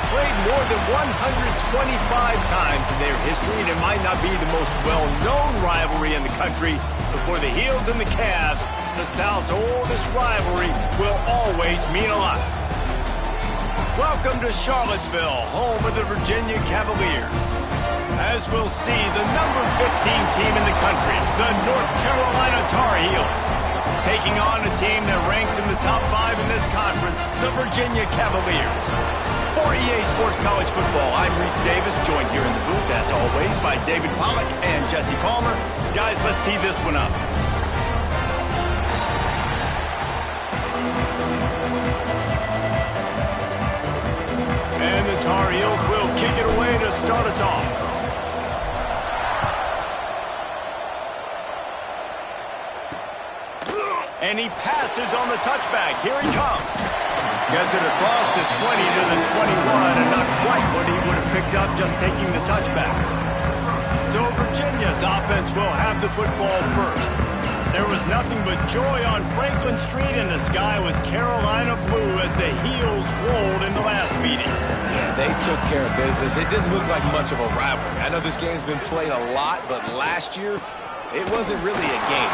played more than 125 times in their history, and it might not be the most well-known rivalry in the country, but for the Heels and the Cavs, the South's oldest rivalry will always mean a lot. Welcome to Charlottesville, home of the Virginia Cavaliers. As we'll see, the number 15 team in the country, the North Carolina Tar Heels, taking on a team that ranks in the top 5 in this conference, the Virginia Cavaliers. For EA Sports College Football, I'm Reese Davis, joined here in the booth, as always, by David Pollack and Jesse Palmer. Guys, let's tee this one up. And the Tar Heels will kick it away to start us off. And he passes on the touchback. Here he comes. Gets it across the 20 to the 21, and not quite what he would have picked up just taking the touchback. So Virginia's offense will have the football first. There was nothing but joy on Franklin Street, and the sky was Carolina blue as the Heels rolled in the last meeting. Yeah, they took care of business. It didn't look like much of a rivalry. I know this game's been played a lot, but last year, it wasn't really a game.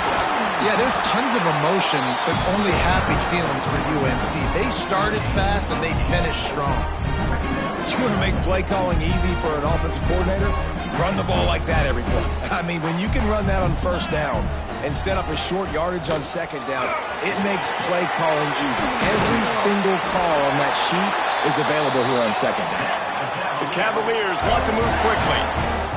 Yeah, there's tons of emotion, but only happy feelings for UNC. They started fast and they finished strong. You want to make play calling easy for an offensive coordinator? Run the ball like that every play. I mean, when you can run that on first down and set up a short yardage on second down, it makes play calling easy. Every single call on that sheet is available here on second down. The Cavaliers want to move quickly.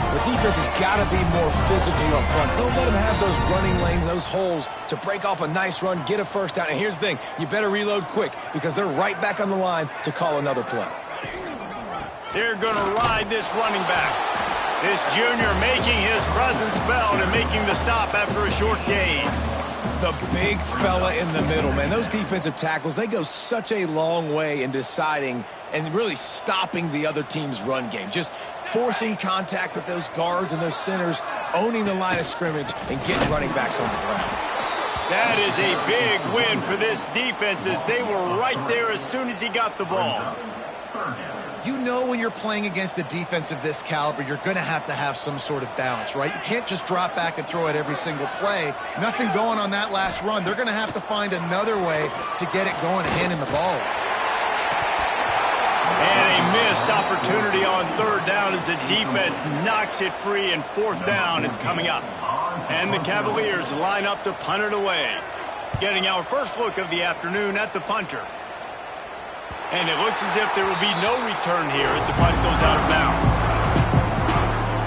The defense has got to be more physical up front. Don't let them have those running lanes, those holes to break off a nice run, get a first down. And here's the thing, you better reload quick because they're right back on the line to call another play. They're going to ride this running back. This junior making his presence felt and making the stop after a short gain. The big fella in the middle, man. Those defensive tackles, they go such a long way in deciding and really stopping the other team's run game. Just forcing contact with those guards and those centers, owning the line of scrimmage, and getting running backs on the ground. That is a big win for this defense as they were right there as soon as he got the ball. You know when you're playing against a defense of this caliber, you're going to have some sort of balance, right? You can't just drop back and throw it every single play. Nothing going on that last run. They're going to have to find another way to get it going and handing the ball. And a missed opportunity on third down as the defense knocks it free, and fourth down is coming up. And the Cavaliers line up to punt it away. Getting our first look of the afternoon at the punter. And it looks as if there will be no return here as the punt goes out of bounds.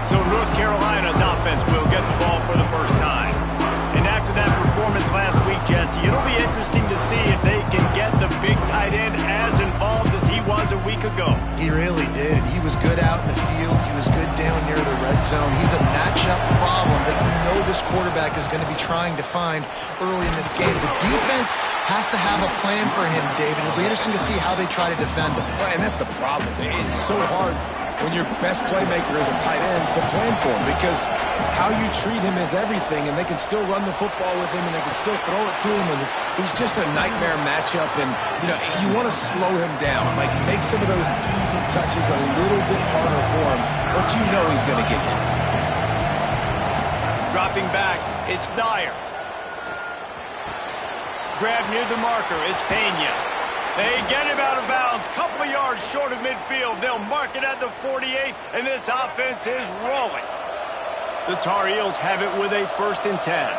So North Carolina's offense will get the ball for the first time. And after that performance last week, Jesse, it'll be interesting to see if they can get the big tight end as involved as he was a week ago. He really did. He was good out in the field. He was good down near the red zone. He's a matchup problem that you know this quarterback is going to be trying to find early in this game. The defense has to have a plan for him, David. It'll be interesting to see how they try to defend him. Right, and that's the problem. It's so hard when your best playmaker is a tight end to plan for him because how you treat him is everything, and they can still run the football with him, and they can still throw it to him, and he's just a nightmare matchup, and, you know, you want to slow him down, like make some of those easy touches a little bit harder for him, but you know he's going to get hits. Dropping back, it's Dyer. Grab near the marker, it's Pena. They get him out of bounds, couple of yards short of midfield. They'll mark it at the 48, and this offense is rolling. The Tar Heels have it with a 1st and 10.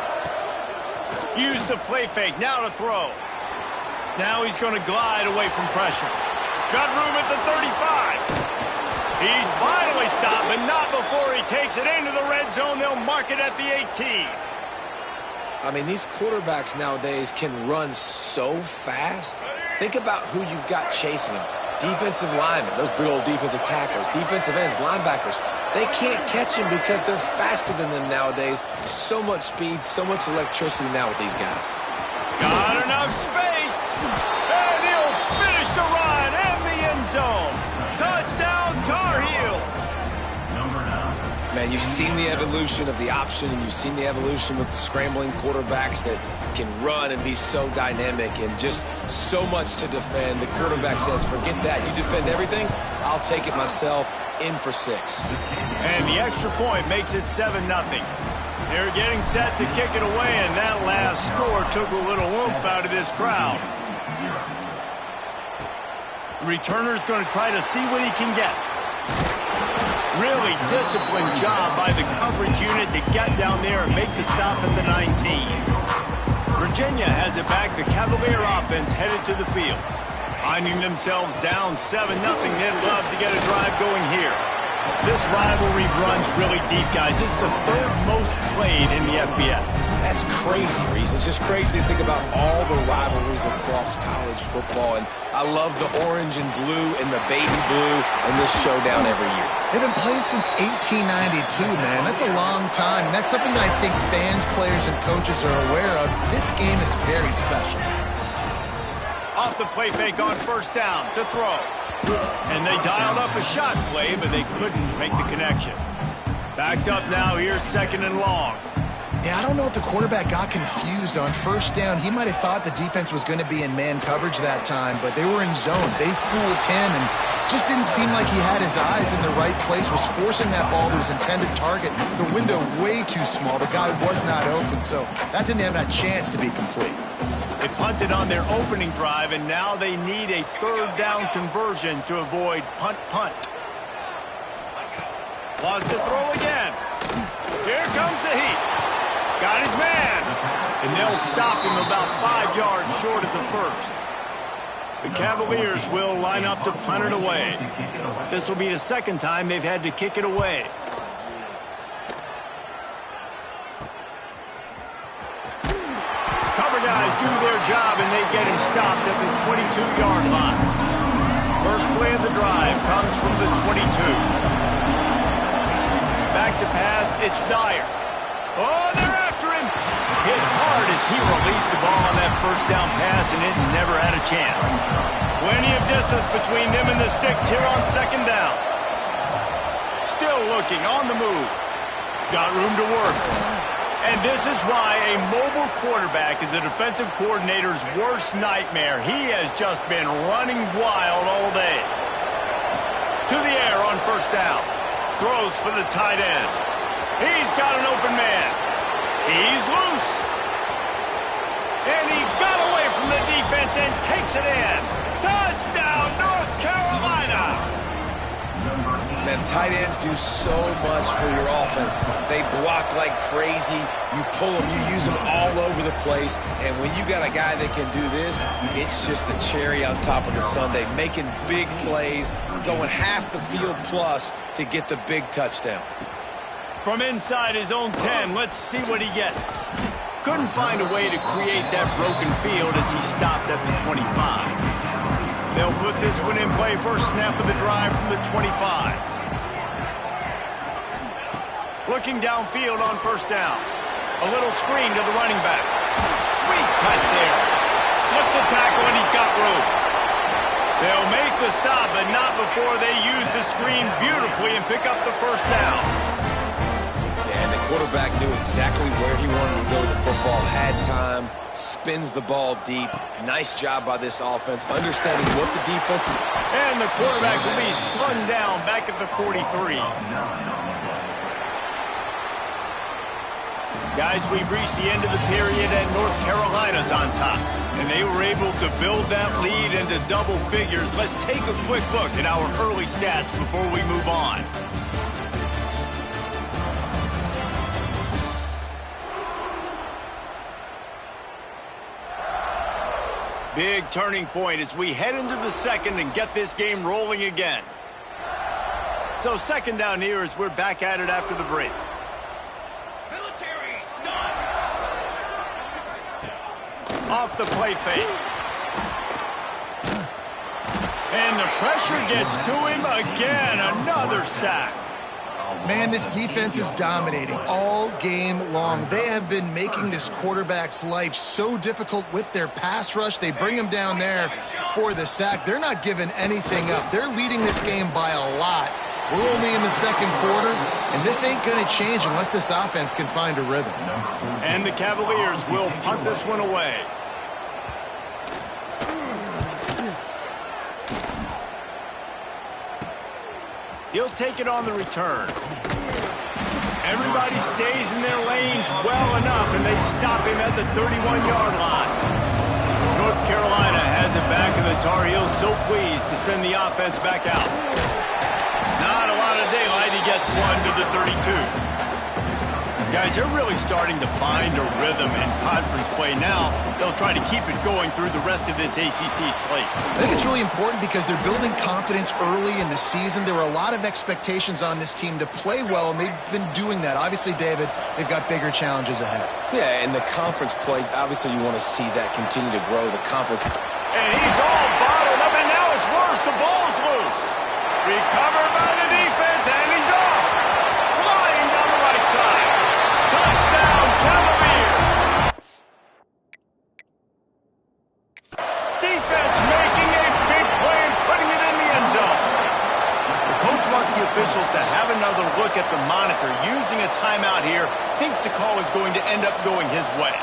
Use the play fake, now to throw. Now he's going to glide away from pressure. Got room at the 35. He's finally stopped, but not before he takes it into the red zone. They'll mark it at the 18. I mean, these quarterbacks nowadays can run so fast. Think about who you've got chasing them. Defensive linemen, those big old defensive tackles, defensive ends, linebackers. They can't catch him because they're faster than them nowadays. So much speed, so much electricity now with these guys. Got enough space. And he'll finish the run and the end zone. Touchdown, Tar Heels. Man, man, you've seen the evolution of the option, and you've seen the evolution with scrambling quarterbacks that can run and be so dynamic and just so much to defend. The quarterback says, forget that. You defend everything, I'll take it myself. In for 6. And the extra point makes it 7-0. They're getting set to kick it away, and that last score took a little oomph out of this crowd. The returner's going to try to see what he can get. Really disciplined job by the coverage unit to get down there and make the stop at the 19. Virginia has it back. The Cavalier offense headed to the field. Finding themselves down 7-0, they'd love to get a drive going here. This rivalry runs really deep, guys. It's the 3rd most played in the FBS. That's crazy, Reese. It's just crazy to think about all the rivalries across college football. And I love the orange and blue and the baby blue and this showdown every year. They've been playing since 1892, man. That's a long time. And that's something that I think fans, players, and coaches are aware of. This game is very special. Off the play fake on first down to throw. And they dialed up a shot play, but they couldn't make the connection. Backed up now here, 2nd and long. Yeah, I don't know if the quarterback got confused on first down. He might have thought the defense was going to be in man coverage that time, but they were in zone. They fooled him and just didn't seem like he had his eyes in the right place, was forcing that ball to his intended target. The window way too small. The guy was not open, so that didn't have a chance to be complete. They punted on their opening drive, and now they need a 3rd down conversion to avoid punt. Wants to throw again. Here comes the heat. Got his man. And they'll stop him about 5 yards short of the 1st. The Cavaliers will line up to punt it away. This will be the 2nd time they've had to kick it away. Guys do their job, and they get him stopped at the 22-yard line. First play of the drive comes from the 22. Back to pass, it's Dyer. Oh, they're after him. Hit hard as he released the ball on that first down pass, and it never had a chance. Plenty of distance between them and the sticks here on 2nd down. Still looking on the move. Got room to work. And this is why a mobile quarterback is a defensive coordinator's worst nightmare. He has just been running wild all day. To the air on first down. Throws for the tight end. He's got an open man. He's loose. And he got away from the defense and takes it in. Touchdown, North Carolina! Man, tight ends do so much for your offense. They block like crazy. You pull them, you use them all over the place. And when you got a guy that can do this, it's just the cherry on top of the sundae, making big plays, going half the field plus to get the big touchdown. From inside his own 10, let's see what he gets. Couldn't find a way to create that broken field as he stopped at the 25. They'll put this one in play. First snap of the drive from the 25. Looking downfield on first down. A little screen to the running back. Sweet cut there. Slips a tackle and he's got room. They'll make the stop, but not before they use the screen beautifully and pick up the first down. And the quarterback knew exactly where he wanted to go with the football, had time, spins the ball deep. Nice job by this offense, understanding what the defense is. And the quarterback will be slung down back at the 43. Guys, we've reached the end of the period, and North Carolina's on top. And they were able to build that lead into double figures. Let's take a quick look at our early stats before we move on. Big turning point as we head into the second and get this game rolling again. So second down here as we're back at it after the break. Off the play fake. And the pressure gets to him again. Another sack. Man, this defense is dominating all game long. They have been making this quarterback's life so difficult with their pass rush. They bring him down there for the sack. They're not giving anything up. They're leading this game by a lot. We're only in the second quarter, and this ain't going to change unless this offense can find a rhythm. And the Cavaliers will punt this one away. He'll take it on the return. Everybody stays in their lanes well enough, and they stop him at the 31-yard line. North Carolina has it back, and the Tar Heels so pleased to send the offense back out. Not a lot of daylight. He gets one to the 32. Guys, they're really starting to find a rhythm in conference play now. They'll try to keep it going through the rest of this ACC slate. I think it's really important because they're building confidence early in the season. There were a lot of expectations on this team to play well, and they've been doing that. Obviously, David, they've got bigger challenges ahead. Yeah, and the conference play, obviously you want to see that continue to grow, the confidence. And he's all bottled up, and now it's worse. The ball's loose. Recovered by the defense, and he's off. Flying down the right side. Touchdown, Cavaliers. Defense making a big play and putting it in the end zone. The coach wants the officials to have another look at the monitor. Using a timeout here, thinks the call is going to end up going his way.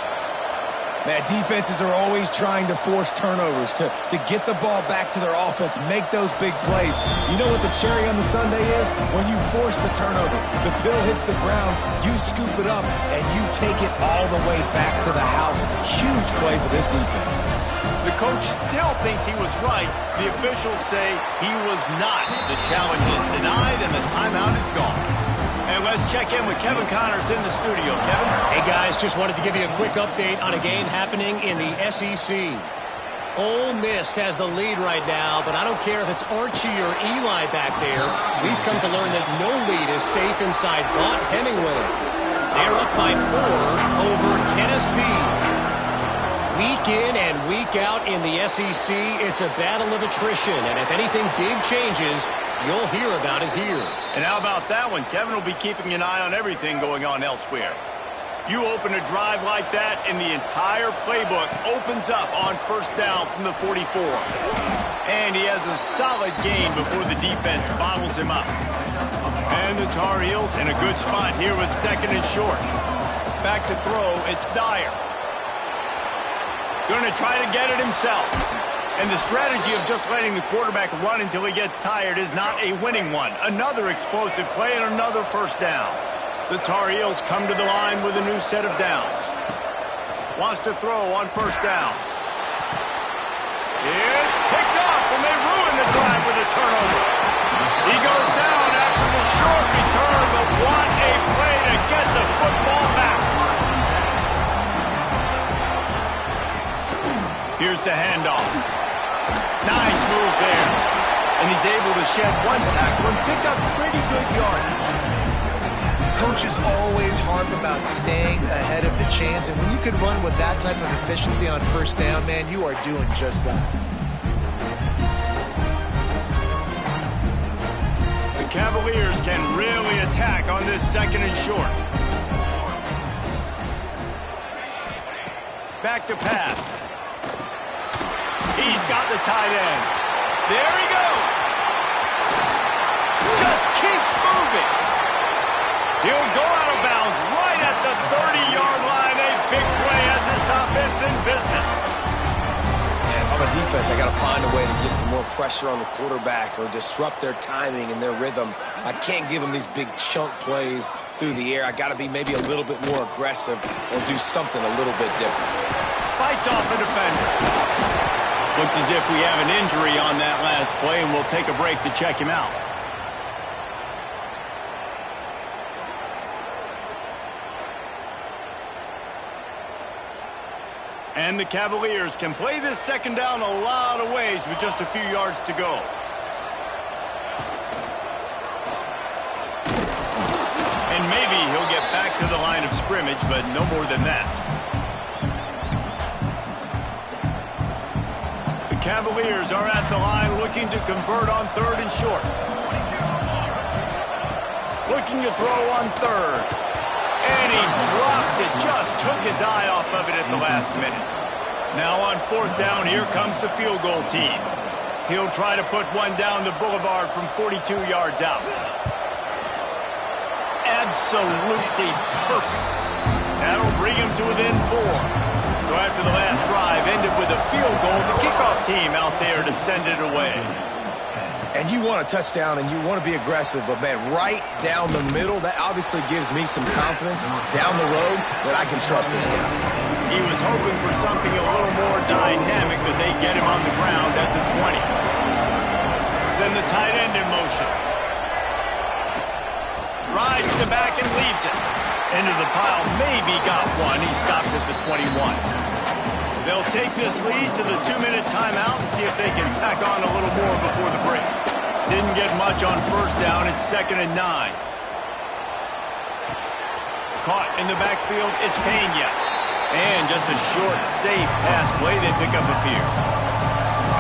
Man, defenses are always trying to force turnovers, to get the ball back to their offense, make those big plays. You know what the cherry on the sundae is? When you force the turnover, the pill hits the ground, you scoop it up, and you take it all the way back to the house. Huge play for this defense. The coach still thinks he was right. The officials say he was not. The challenge is denied, and the timeout is gone. And let's check in with Kevin Connors in the studio. Kevin? Hey, guys, just wanted to give you a quick update on a game happening in the SEC. Ole Miss has the lead right now, but I don't care if it's Archie or Eli back there. We've come to learn that no lead is safe inside Bott Hemingway. They're up by 4 over Tennessee. Week in and week out in the SEC, it's a battle of attrition, and if anything big changes, you'll hear about it here. And how about that one? Kevin will be keeping an eye on everything going on elsewhere. You open a drive like that, and the entire playbook opens up on first down from the 44. And he has a solid gain before the defense bottles him up. And the Tar Heels in a good spot here with second and short. Back to throw, it's Dyer. Going to try to get it himself. And the strategy of just letting the quarterback run until he gets tired is not a winning one. Another explosive play and another first down. The Tar Heels come to the line with a new set of downs. Wants to throw on first down. It's picked off, and they ruin the drive with a turnover. He goes down after the short return, but what a play to get the football back. Here's the handoff. Nice move there. And he's able to shed one tackle and pick up pretty good yardage. Coaches always harp about staying ahead of the chains, and when you can run with that type of efficiency on first down, man, you are doing just that. The Cavaliers can really attack on this second and short. Back to pass. He's got the tight end. There he goes. Just keeps moving. He'll go out of bounds right at the 30-yard line. A big play as this offense in business. And if I'm a defense, I got to find a way to get some more pressure on the quarterback or disrupt their timing and their rhythm. I can't give them these big chunk plays through the air. I got to be maybe a little bit more aggressive or do something a little bit different. Fights off a defender. Looks as if we have an injury on that last play, and we'll take a break to check him out. And the Cavaliers can play this second down a lot of ways with just a few yards to go. And maybe he'll get back to the line of scrimmage, but no more than that. Cavaliers are at the line looking to convert on third and short. Looking to throw on third. And he drops it. Just took his eye off of it at the last minute. Now on fourth down, here comes the field goal team. He'll try to put one down the boulevard from 42 yards out. Absolutely perfect. That'll bring him to within 4. So after the last drive ended with a field goal, the kickoff team out there to send it away. And you want a touchdown and you want to be aggressive, but man, right down the middle, that obviously gives me some confidence down the road that I can trust this guy. He was hoping for something a little more dynamic, but they get him on the ground at the 20. Send the tight end in motion. Rides the back and leaves it. Into the pile, maybe got one. He stopped at the 21. They'll take this lead to the 2-minute timeout and see if they can tack on a little more before the break. Didn't get much on first down. It's 2nd and 9. Caught in the backfield, it's Pena. And just a short, safe pass play. They pick up a few.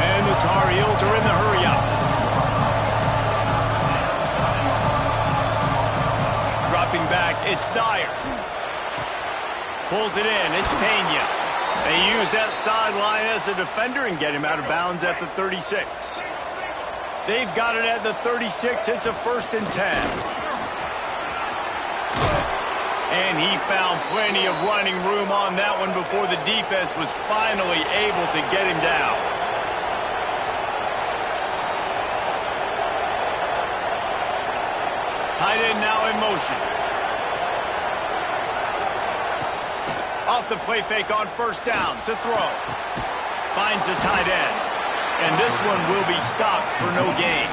And the Tar Heels are in the hurry-up. Dropping back, it's Dyer. Pulls it in, it's Pena. They use that sideline as a defender and get him out of bounds at the 36. They've got it at the 36. It's a 1st and 10. And he found plenty of running room on that one before the defense was finally able to get him down. Tight end now in motion. Off the play fake on first down to throw. Finds the tight end. And this one will be stopped for no gain.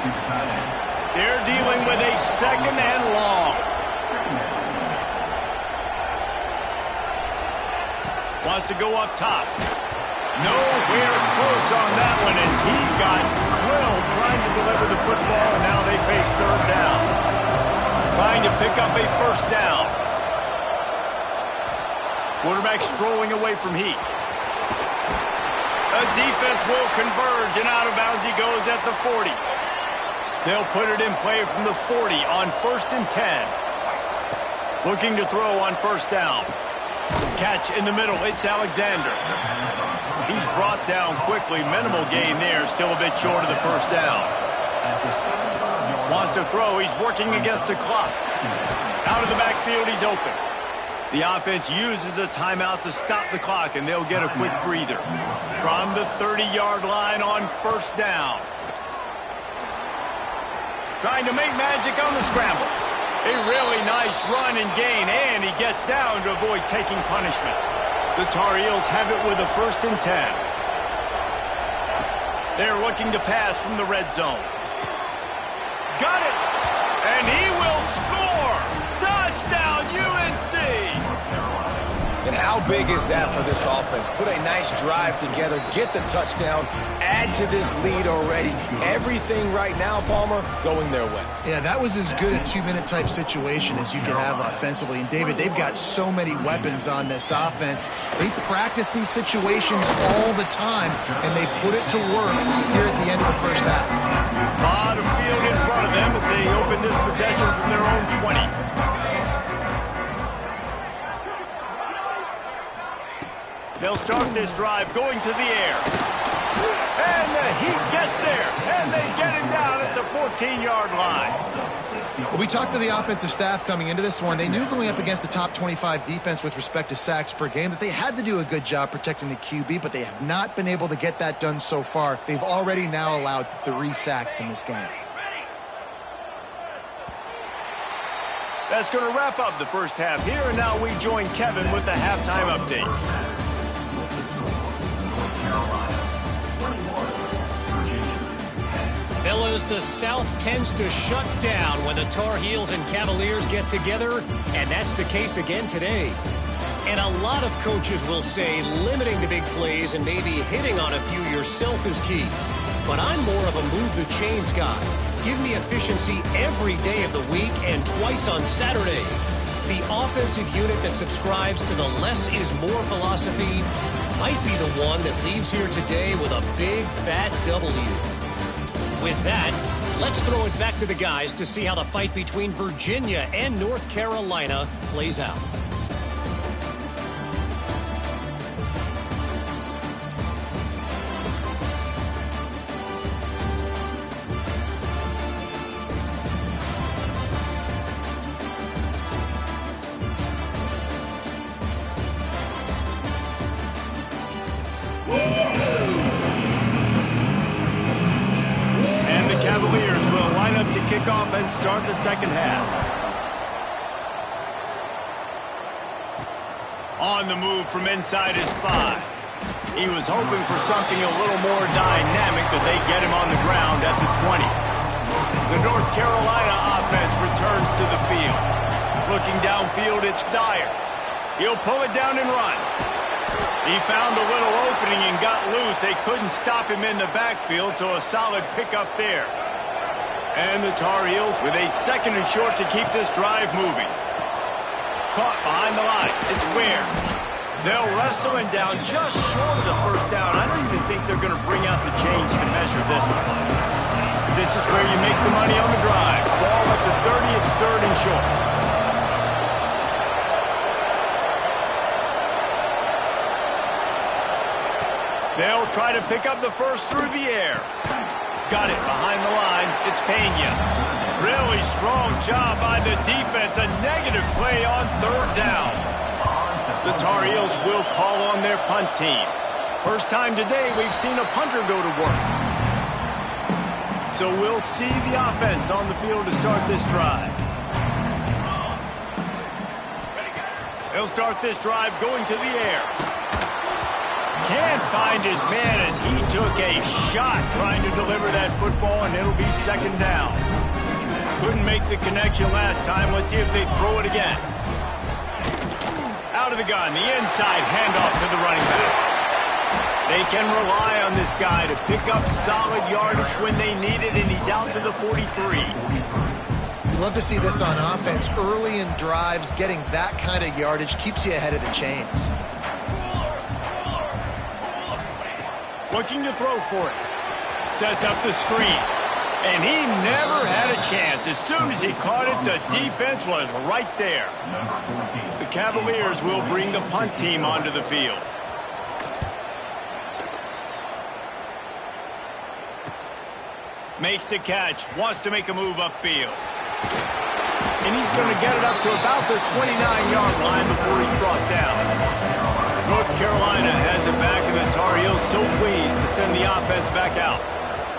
They're dealing with a 2nd and long. Wants to go up top. Nowhere close on that one as he got drilled trying to deliver the football, and now they face 3rd down. Trying to pick up a 1st down. Quarterback strolling away from heat. The defense will converge, and out of bounds he goes at the 40. They'll put it in play from the 40 on 1st and 10. Looking to throw on 1st down. Catch in the middle, it's Alexander. He's brought down quickly, minimal gain there, still a bit short of the 1st down. Wants to throw, he's working against the clock. Out of the backfield, he's open. The offense uses a timeout to stop the clock, and they'll get a quick breather. From the 30-yard line on 1st down. Trying to make magic on the scramble. A really nice run and gain, and he gets down to avoid taking punishment. The Tar Heels have it with a 1st and 10. They're looking to pass from the red zone. Got it! And he will score! Touchdown, UNC! And how big is that for this offense? Put a nice drive together, get the touchdown, add to this lead already. Everything right now, Palmer, going their way. Yeah, that was as good a 2-minute type situation as you could have offensively. And, David, they've got so many weapons on this offense. They practice these situations all the time, and they put it to work here at the end of the 1st half. A lot of field in front of them as they open this possession from their own 20. They'll start this drive going to the air. And the Heat gets there. And they get him down at the 14-yard line. Well, we talked to the offensive staff coming into this one. They knew going up against the top 25 defense with respect to sacks per game that they had to do a good job protecting the QB, but they have not been able to get that done so far. They've already now allowed 3 sacks in this game. That's going to wrap up the 1st half here, and now we join Kevin with the halftime update. Fellas, the South tends to shut down when the Tar Heels and Cavaliers get together, and that's the case again today. And a lot of coaches will say limiting the big plays and maybe hitting on a few yourself is key. But I'm more of a move the chains guy. Give me efficiency every day of the week and twice on Saturday. The offensive unit that subscribes to the less is more philosophy might be the one that leaves here today with a big fat W. With that, let's throw it back to the guys to see how the fight between Virginia and North Carolina plays out. to kick off and start the second half. On the move from inside his 5. He was hoping for something a little more dynamic, but they get him on the ground at the 20. The North Carolina offense returns to the field. Looking downfield, it's Dyer. He'll pull it down and run. He found a little opening and got loose. They couldn't stop him in the backfield, so a solid pickup there. And the Tar Heels with a 2nd and short to keep this drive moving. Caught behind the line. It's Ware. They'll wrestle him down just short of the first down. I don't even think they're going to bring out the chains to measure this one. This is where you make the money on the drive. Ball at the 30, it's 3rd and short. They'll try to pick up the first through the air. Got it behind the line. It's Pena. Really strong job by the defense. A negative play on 3rd down. The Tar Heels will call on their punt team. First time today we've seen a punter go to work. So we'll see the offense on the field to start this drive. They'll start this drive going to the air. Can't find his man as he took a shot trying to deliver that football, and it'll be 2nd down. Couldn't make the connection last time. Let's see if they throw it again. Out of the gun, the inside handoff to the running back. They can rely on this guy to pick up solid yardage when they need it, and he's out to the 43. You love to see this on offense. Early in drives, getting that kind of yardage keeps you ahead of the chains. Looking to throw for it. Sets up the screen. And he never had a chance. As soon as he caught it, the defense was right there. The Cavaliers will bring the punt team onto the field. Makes the catch. Wants to make a move upfield. And he's going to get it up to about the 29-yard line before he's brought down. North Carolina has it back, and the Tar Heels so pleased to send the offense back out.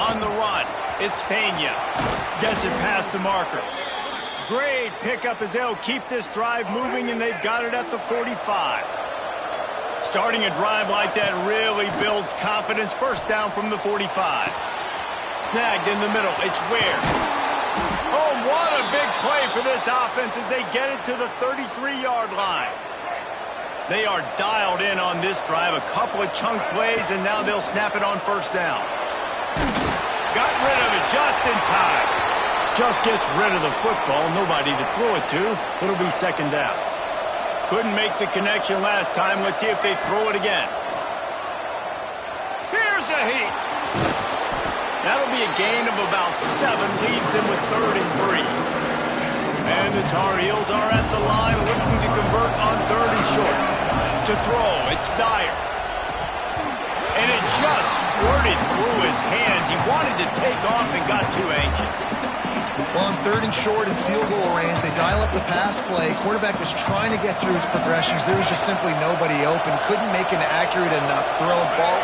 On the run, it's Pena. Gets it past the marker. Great pickup as they'll keep this drive moving, and they've got it at the 45. Starting a drive like that really builds confidence. First down from the 45. Snagged in the middle. It's Ware. Oh, what a big play for this offense as they get it to the 33-yard line. They are dialed in on this drive. A couple of chunk plays, and now they'll snap it on first down. Got rid of it just in time. Just gets rid of the football. Nobody to throw it to. It'll be 2nd down. Couldn't make the connection last time. Let's see if they throw it again. Here's a heat. That'll be a gain of about 7. Leaves them with 3rd and 3. And the Tar Heels are at the line looking to convert on 3rd and short. To throw, it's Dyer. And it just squirted through his hands. He wanted to take off and got too anxious. Well, on 3rd and short and field goal range, they dial up the pass play. Quarterback was trying to get through his progressions. There was just simply nobody open. Couldn't make an accurate enough throw.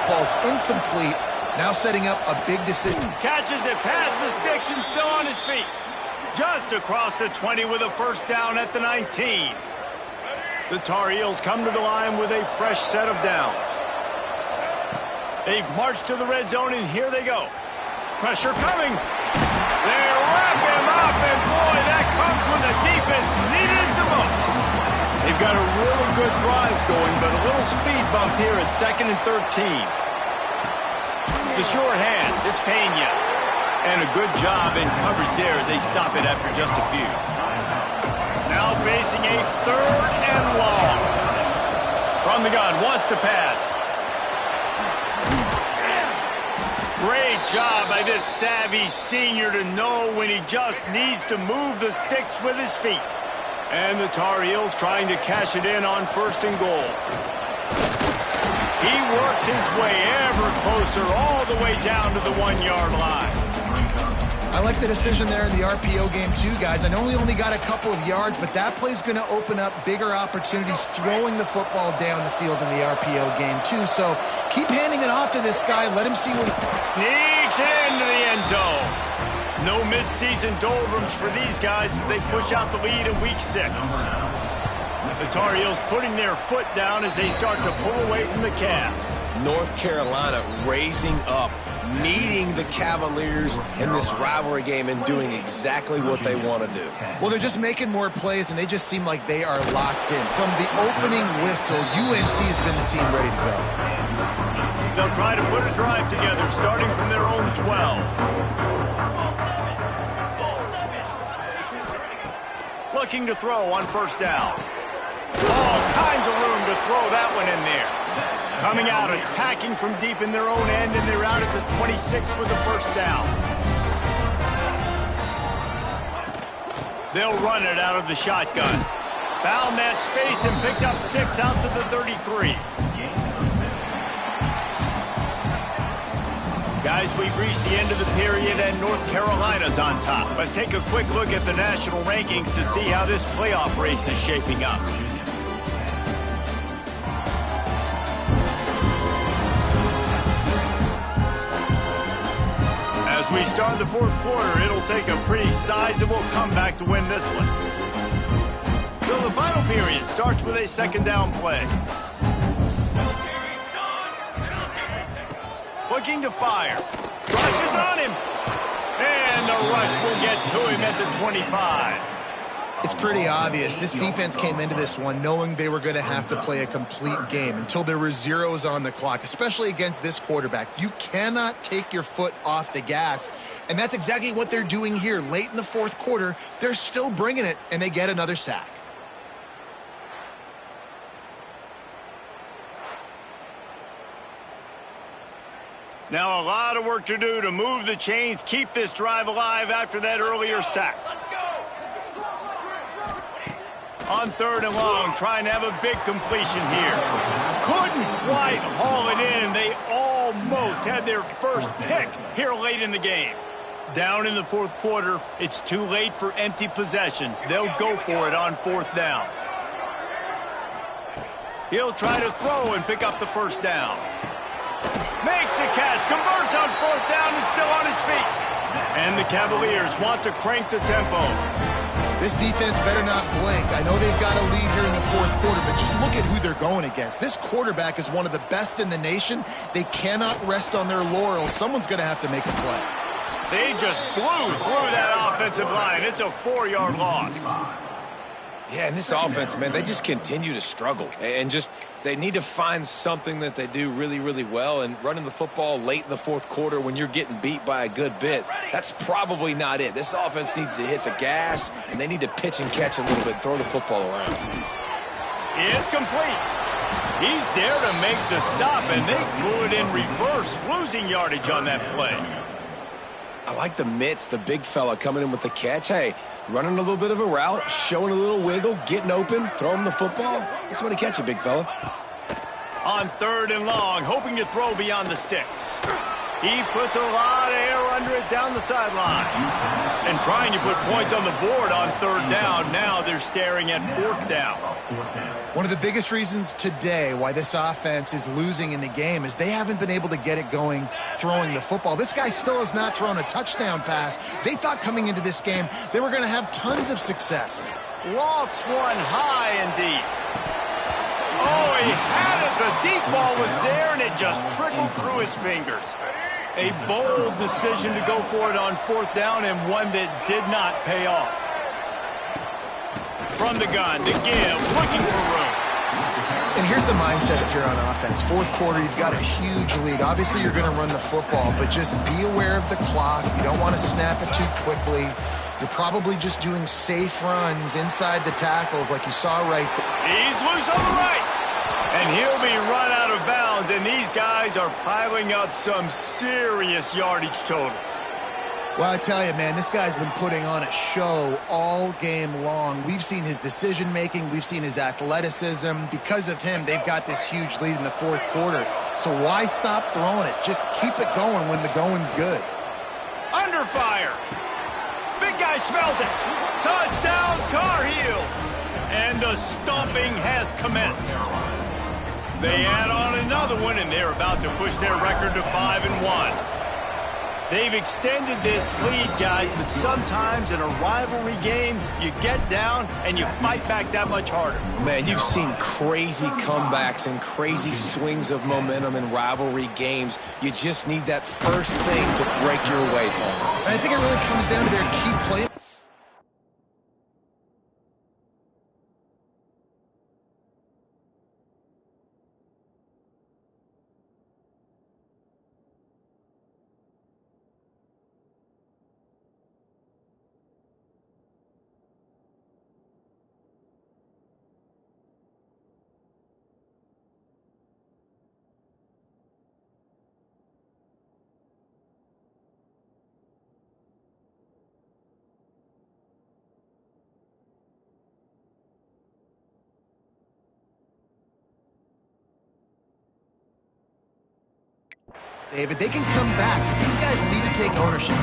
Ball's incomplete. Now setting up a big decision. Catches it past the sticks and still on his feet. Just across the 20 with a first down at the 19. The Tar Heels come to the line with a fresh set of downs. They've marched to the red zone, and here they go. Pressure coming. They wrap him up, and boy, that comes when the defense needed it the most. They've got a really good drive going, but a little speed bump here at 2nd and 13. The short hands, it's Pena. And a good job in coverage there as they stop it after just a few. Now facing a 3rd and long. From the gun, wants to pass. Great job by this savvy senior to know when he just needs to move the sticks with his feet. And the Tar Heels trying to cash it in on 1st and goal. He works his way ever closer all the way down to the 1-yard line. I like the decision there in the RPO game too, guys. I know he only got a couple of yards, but that play's going to open up bigger opportunities throwing the football down the field in the RPO game too. So keep handing it off to this guy. Let him see what he... Sneaks it into the end zone. No mid-season doldrums for these guys as they push out the lead in Week 6. The Tar Heels putting their foot down as they start to pull away from the Cavs. North Carolina raising up, meeting the Cavaliers in this rivalry game and doing exactly what they want to do. Well, they're just making more plays, and they just seem like they are locked in. From the opening whistle, UNC has been the team ready to go. They'll try to put a drive together, starting from their own 12. Looking to throw on first down. All kinds of room to throw that one in there. Coming out, attacking from deep in their own end, and they're out at the 26 with the first down. They'll run it out of the shotgun. Found that space and picked up 6 out to the 33. Guys, we've reached the end of the period, and North Carolina's on top. Let's take a quick look at the national rankings to see how this playoff race is shaping up. As we start the fourth quarter, it'll take a pretty sizable comeback to win this one. So the final period starts with a second down play. Looking to fire. Rush is on him. And the rush will get to him at the 25. It's pretty obvious. This defense came into this one knowing they were going to have to play a complete game until there were zeros on the clock, especially against this quarterback. You cannot take your foot off the gas, and that's exactly what they're doing here. Late in the fourth quarter, they're still bringing it, and they get another sack. Now a lot of work to do to move the chains, keep this drive alive after that earlier sack. On third and long, trying to have a big completion here. Couldn't quite haul it in. They almost had their first pick here late in the game. Down in the fourth quarter, it's too late for empty possessions. They'll go for it on fourth down. He'll try to throw and pick up the first down. Makes a catch, converts on fourth down, is still on his feet. And the Cavaliers want to crank the tempo. This defense better not blink. I know they've got a lead here in the fourth quarter, but just look at who they're going against. This quarterback is one of the best in the nation. They cannot rest on their laurels. Someone's going to have to make a play. They just blew through that offensive line. It's a 4-yard loss. Yeah, and this offense, man, they just continue to struggle. And just, they need to find something that they do really, really well. And running the football late in the fourth quarter when you're getting beat by a good bit, that's probably not it. This offense needs to hit the gas, and they need to pitch and catch a little bit, throw the football around. It's complete. He's there to make the stop, and they threw it in reverse, losing yardage on that play. I like the mitts, the big fella coming in with the catch. Hey, running a little bit of a route, showing a little wiggle, getting open, throw him the football. That's when he catch it, big fella. On third and long, hoping to throw beyond the sticks. He puts a lot of air under it down the sideline. And trying to put points on the board on third down. Now they're staring at fourth down. One of the biggest reasons today why this offense is losing in the game is they haven't been able to get it going throwing the football. This guy still has not thrown a touchdown pass. They thought coming into this game they were going to have tons of success. Lofts one high and deep. Oh, he had it. The deep ball was there, and it just trickled through his fingers. A bold decision to go for it on fourth down, and one that did not pay off. From the gun, to give, looking for room. And here's the mindset if you're on offense. Fourth quarter, you've got a huge lead. Obviously, you're going to run the football, but just be aware of the clock. You don't want to snap it too quickly. You're probably just doing safe runs inside the tackles like you saw right there. He's loose on the right. And he'll be run out of bounds, and these guys are piling up some serious yardage totals. Well, I tell you, man, this guy's been putting on a show all game long. We've seen his decision-making. We've seen his athleticism. Because of him, they've got this huge lead in the fourth quarter. So why stop throwing it? Just keep it going when the going's good. Under fire. Big guy smells it. Touchdown, Tar Heels. And the stomping has commenced. They add on another one, and they're about to push their record to 5-1. They've extended this lead, guys, but sometimes in a rivalry game, you get down and you fight back that much harder. Man, you've seen crazy comebacks and crazy swings of momentum in rivalry games. You just need that first thing to break your way, Paul. I think it really comes down to their key play. David, they can come back, but these guys need to take ownership.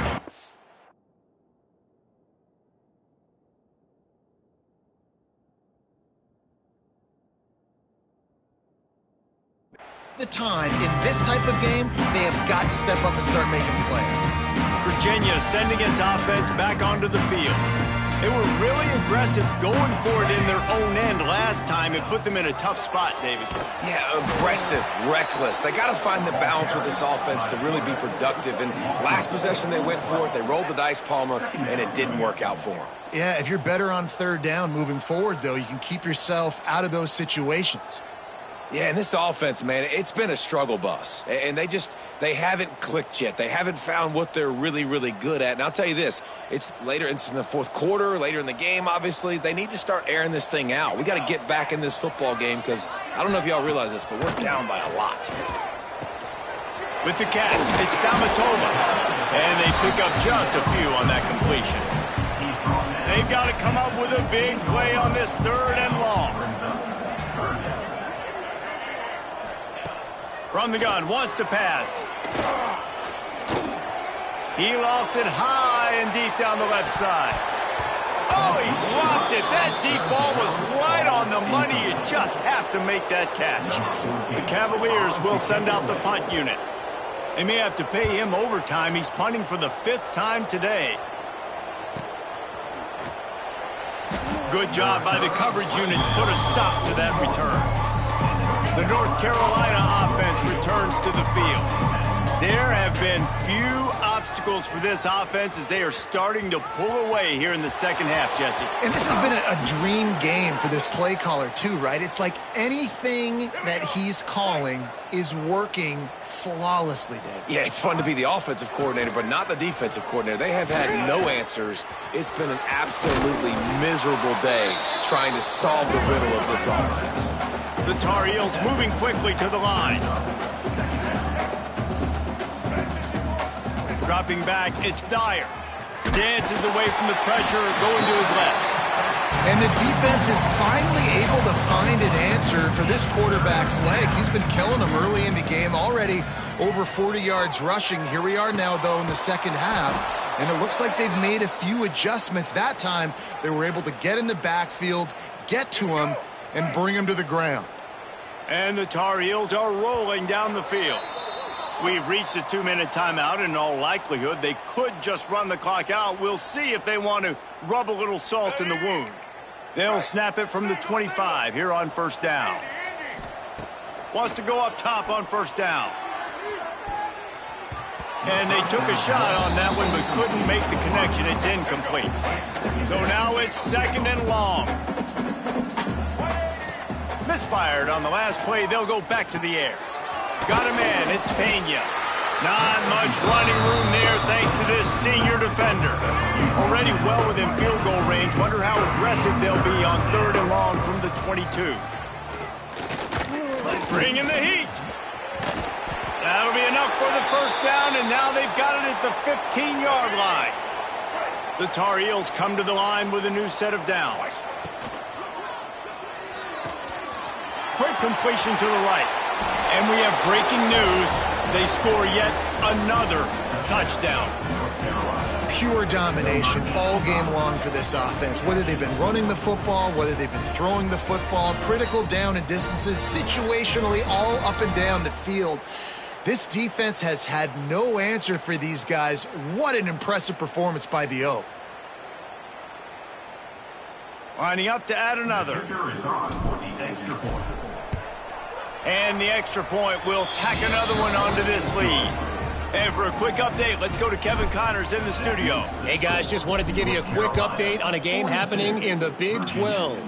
The time in this type of game, they have got to step up and start making plays. Virginia sending its offense back onto the field. They were really aggressive going for it in their own end last time and put them in a tough spot, David. Yeah, aggressive, reckless. They got to find the balance with this offense to really be productive. And last possession, they went for it. They rolled the dice, Palmer, and it didn't work out for them. Yeah, if you're better on third down moving forward, though, you can keep yourself out of those situations. Yeah, and this offense, man, it's been a struggle bus. And they haven't clicked yet. They haven't found what they're really, really good at. And I'll tell you this, it's in the fourth quarter, later in the game, obviously. They need to start airing this thing out. We got to get back in this football game because I don't know if y'all realize this, but we're down by a lot. With the catch, it's Tamatova. And they pick up just a few on that completion. They've got to come up with a big play on this third and long. From the gun, wants to pass. He lofts it high and deep down the left side. Oh, he dropped it. That deep ball was right on the money. You just have to make that catch. The Cavaliers will send out the punt unit. They may have to pay him overtime. He's punting for the 5th time today. Good job by the coverage unit to put a stop to that return. The North Carolina offense returns to the field. There have been few obstacles for this offense as they are starting to pull away here in the second half, Jesse. And this has been a dream game for this play caller too, right? It's like anything that he's calling is working flawlessly, Dave. Yeah, it's fun to be the offensive coordinator, but not the defensive coordinator. They have had no answers. It's been an absolutely miserable day trying to solve the riddle of this offense. The Tar Heels moving quickly to the line. Dropping back, it's Dyer. Dances away from the pressure, going to his left. And the defense is finally able to find an answer for this quarterback's legs. He's been killing them early in the game, already over 40 yards rushing. Here we are now, though, in the second half. And it looks like they've made a few adjustments. That time, they were able to get in the backfield, get to him, and bring him to the ground. And the Tar Heels are rolling down the field. We've reached a 2-minute timeout, and in all likelihood, they could just run the clock out. We'll see if they want to rub a little salt in the wound. They'll snap it from the 25 here on first down. Wants to go up top on first down. And they took a shot on that one, but couldn't make the connection. It's incomplete. So now it's second and long. Misfired on the last play. They'll go back to the air. Got him in. It's Pena. Not much running room there thanks to this senior defender. Already well within field goal range. Wonder how aggressive they'll be on third and long from the 22. Bringing the heat. That'll be enough for the first down, and now they've got it at the 15-yard line. The Tar Heels come to the line with a new set of downs. Quick completion to the right. And we have breaking news. They score yet another touchdown. Pure domination all game long for this offense. Whether they've been running the football, whether they've been throwing the football, critical down and distances, situationally all up and down the field. This defense has had no answer for these guys. What an impressive performance by the O. Lining up to add another. And the extra point will tack another one onto this lead. And for a quick update, let's go to Kevin Connors in the studio. Hey, guys, just wanted to give you a quick update on a game happening in the Big 12.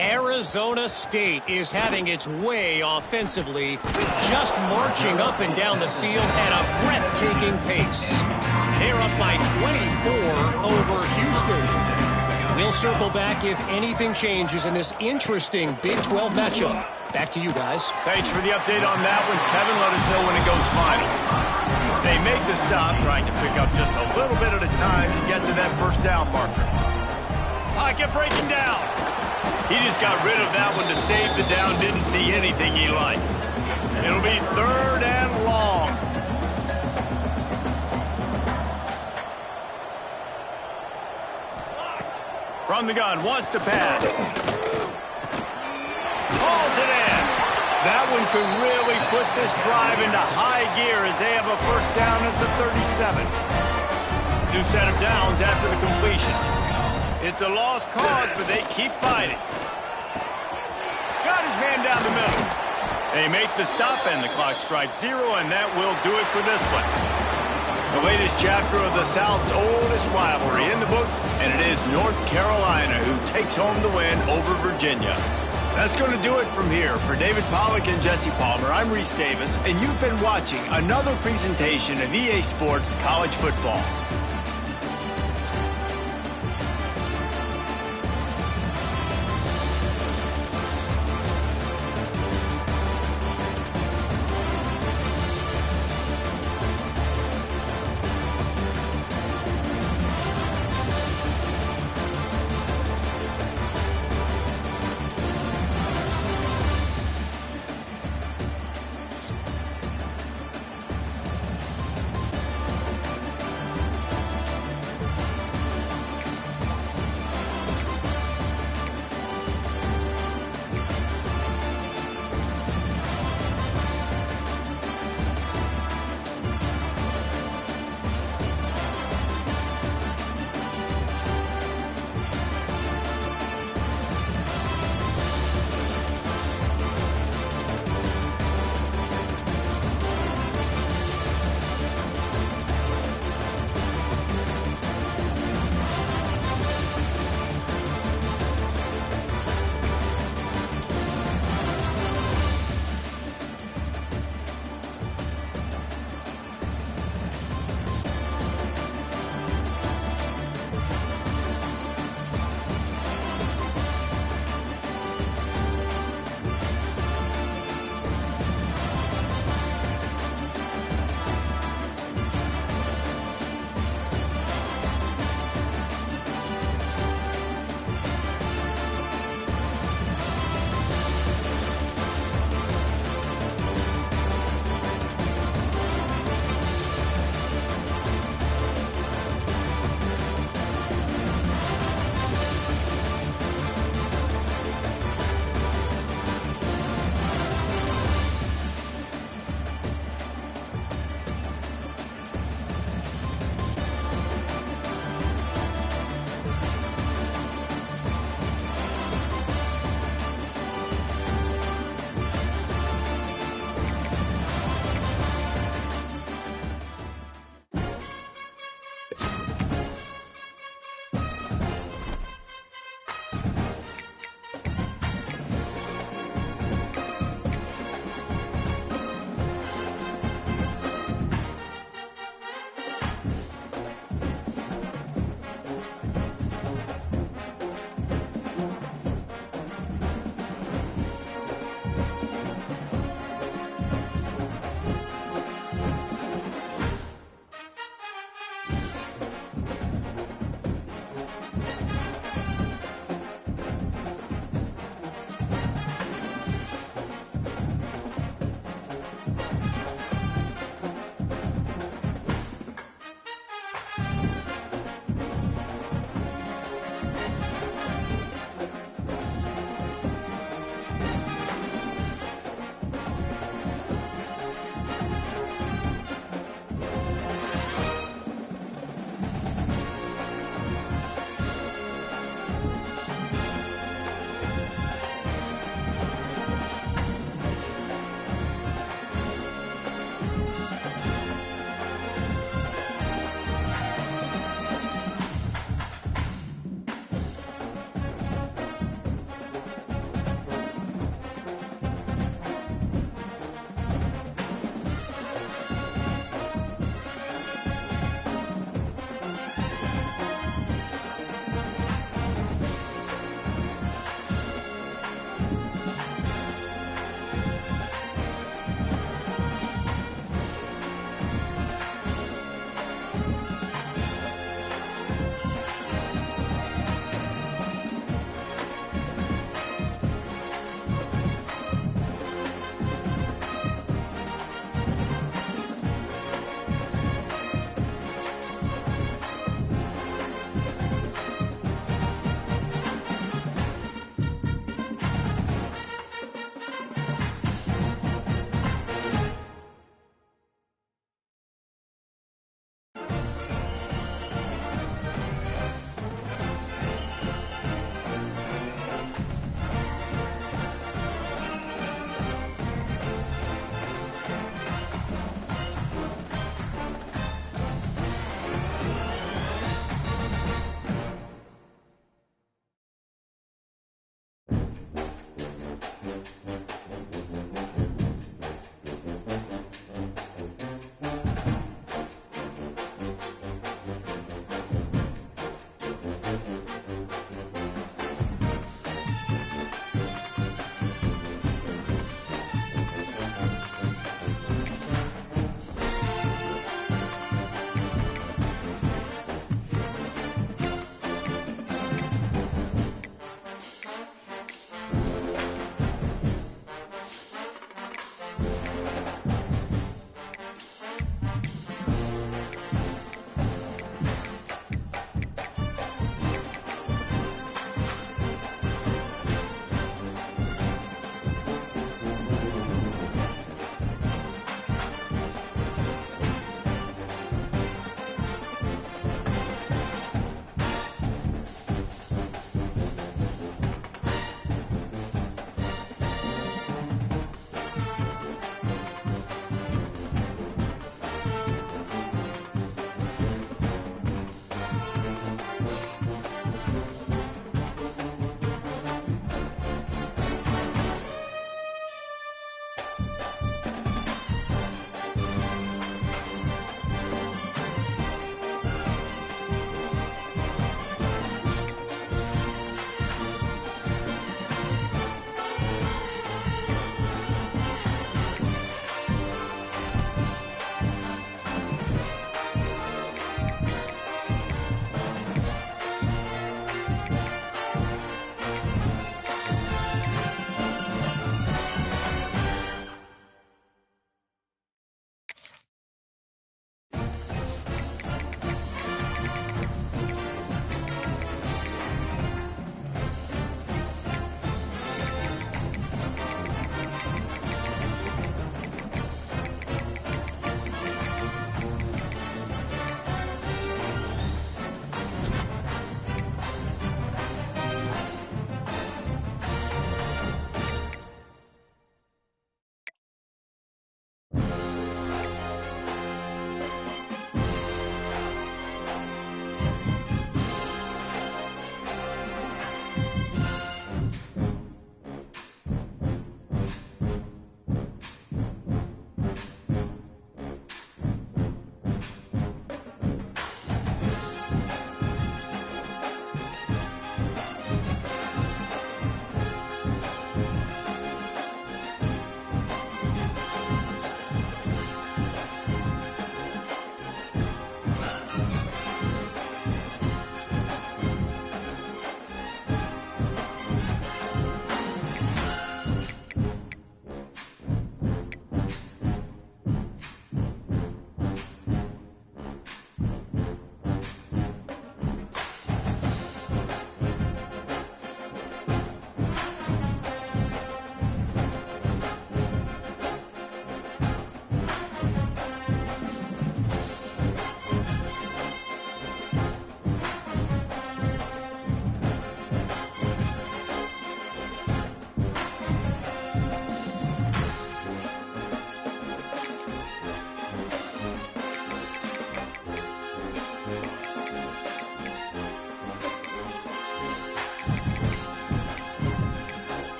Arizona State is having its way offensively, just marching up and down the field at a breathtaking pace. They're up by 24 over Houston. We'll circle back if anything changes in this interesting Big 12 matchup. Back to you guys. Thanks for the update on that one, Kevin. Let us know when it goes final. They make the stop, trying to pick up just a little bit at a time to get to that first down marker. Pocket breaking down. He just got rid of that one to save the down. Didn't see anything he liked. It'll be 3rd and long. From the gun, wants to pass. Calls it in. That one could really put this drive into high gear as they have a first down at the 37. New set of downs after the completion. It's a lost cause, but they keep fighting. Got his man down the middle. They make the stop, and the clock strikes 0, and that will do it for this one. The latest chapter of the South's oldest rivalry in the books, and it is North Carolina who takes home the win over Virginia. That's going to do it from here. For David Pollack and Jesse Palmer, I'm Reese Davis, and you've been watching another presentation of EA Sports College Football.